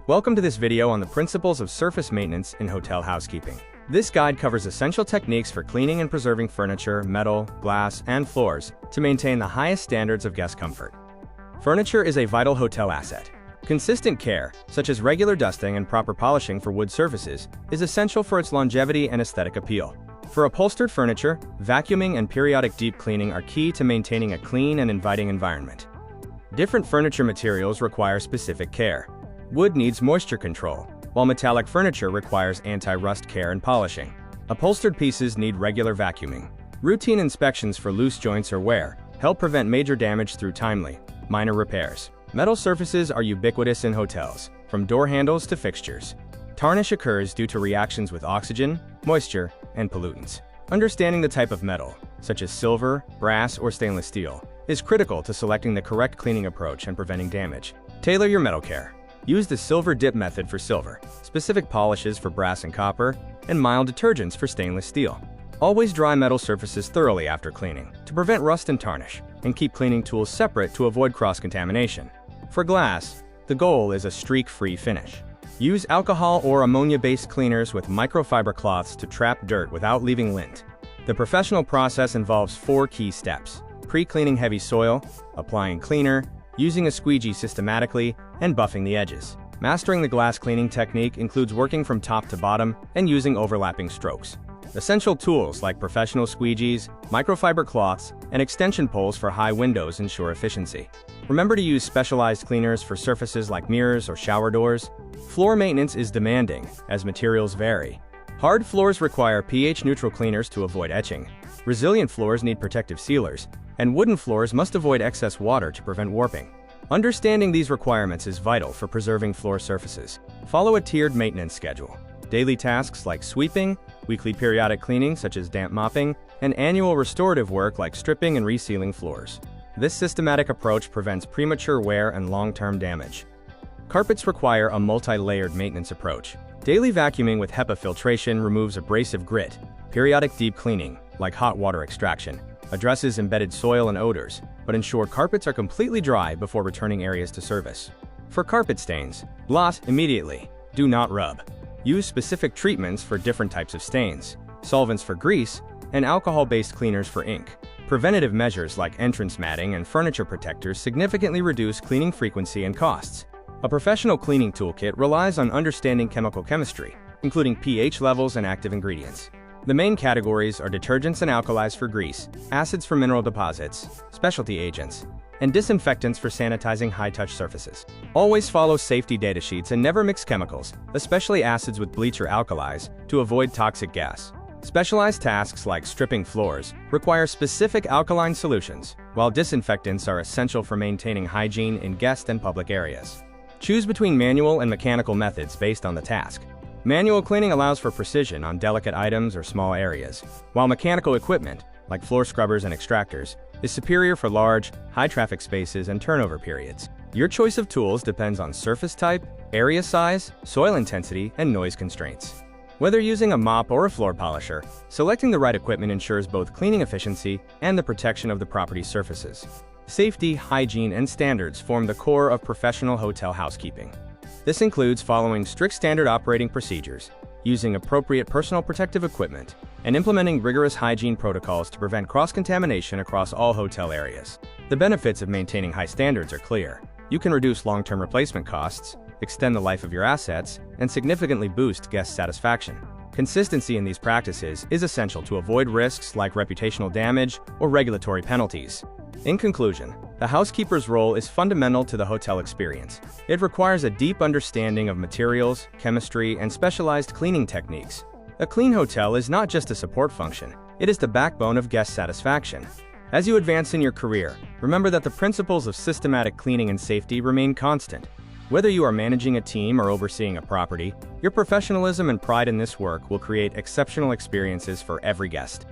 Welcome to this video on the principles of surface maintenance in hotel housekeeping. This guide covers essential techniques for cleaning and preserving furniture, metal, glass, and floors to maintain the highest standards of guest comfort. Furniture is a vital hotel asset. Consistent care, such as regular dusting and proper polishing for wood surfaces, is essential for its longevity and aesthetic appeal. For upholstered furniture, vacuuming and periodic deep cleaning are key to maintaining a clean and inviting environment. Different furniture materials require specific care. Wood needs moisture control, while metallic furniture requires anti-rust care and polishing. Upholstered pieces need regular vacuuming. Routine inspections for loose joints or wear help prevent major damage through timely, minor repairs. Metal surfaces are ubiquitous in hotels, from door handles to fixtures. Tarnish occurs due to reactions with oxygen, moisture, and pollutants. Understanding the type of metal, such as silver, brass, or stainless steel, is critical to selecting the correct cleaning approach and preventing damage. Tailor your metal care. Use the silver dip method for silver, specific polishes for brass and copper, and mild detergents for stainless steel. Always dry metal surfaces thoroughly after cleaning to prevent rust and tarnish, and keep cleaning tools separate to avoid cross-contamination. For glass, the goal is a streak-free finish. Use alcohol or ammonia-based cleaners with microfiber cloths to trap dirt without leaving lint. The professional process involves 4 key steps: pre-cleaning heavy soil, applying cleaner, using a squeegee systematically, and buffing the edges. Mastering the glass cleaning technique includes working from top to bottom and using overlapping strokes. Essential tools like professional squeegees, microfiber cloths, and extension poles for high windows ensure efficiency. Remember to use specialized cleaners for surfaces like mirrors or shower doors. Floor maintenance is demanding, as materials vary. Hard floors require pH-neutral cleaners to avoid etching. Resilient floors need protective sealers, and wooden floors must avoid excess water to prevent warping. Understanding these requirements is vital for preserving floor surfaces. Follow a tiered maintenance schedule. Daily tasks like sweeping, weekly periodic cleaning such as damp mopping, and annual restorative work like stripping and resealing floors. This systematic approach prevents premature wear and long-term damage. Carpets require a multi-layered maintenance approach. Daily vacuuming with HEPA filtration removes abrasive grit. Periodic deep cleaning, like hot water extraction, addresses embedded soil and odors, but ensure carpets are completely dry before returning areas to service. For carpet stains, blot immediately. Do not rub. Use specific treatments for different types of stains, solvents for grease, and alcohol-based cleaners for ink. Preventative measures like entrance matting and furniture protectors significantly reduce cleaning frequency and costs. A professional cleaning toolkit relies on understanding chemical chemistry, including pH levels and active ingredients. The main categories are detergents and alkalis for grease, acids for mineral deposits, specialty agents, and disinfectants for sanitizing high-touch surfaces. Always follow safety data sheets and never mix chemicals, especially acids with bleach or alkalis, to avoid toxic gas. Specialized tasks like stripping floors require specific alkaline solutions, while disinfectants are essential for maintaining hygiene in guest and public areas. Choose between manual and mechanical methods based on the task. Manual cleaning allows for precision on delicate items or small areas, while mechanical equipment, like floor scrubbers and extractors, is superior for large, high-traffic spaces and turnover periods. Your choice of tools depends on surface type, area size, soil intensity, and noise constraints. Whether using a mop or a floor polisher, selecting the right equipment ensures both cleaning efficiency and the protection of the property's surfaces. Safety, hygiene, and standards form the core of professional hotel housekeeping. This includes following strict standard operating procedures, using appropriate personal protective equipment, and implementing rigorous hygiene protocols to prevent cross-contamination across all hotel areas. The benefits of maintaining high standards are clear. You can reduce long-term replacement costs, extend the life of your assets, and significantly boost guest satisfaction. Consistency in these practices is essential to avoid risks like reputational damage or regulatory penalties. In conclusion, the housekeeper's role is fundamental to the hotel experience. It requires a deep understanding of materials, chemistry, and specialized cleaning techniques. A clean hotel is not just a support function, it is the backbone of guest satisfaction. As you advance in your career, remember that the principles of systematic cleaning and safety remain constant. Whether you are managing a team or overseeing a property, your professionalism and pride in this work will create exceptional experiences for every guest.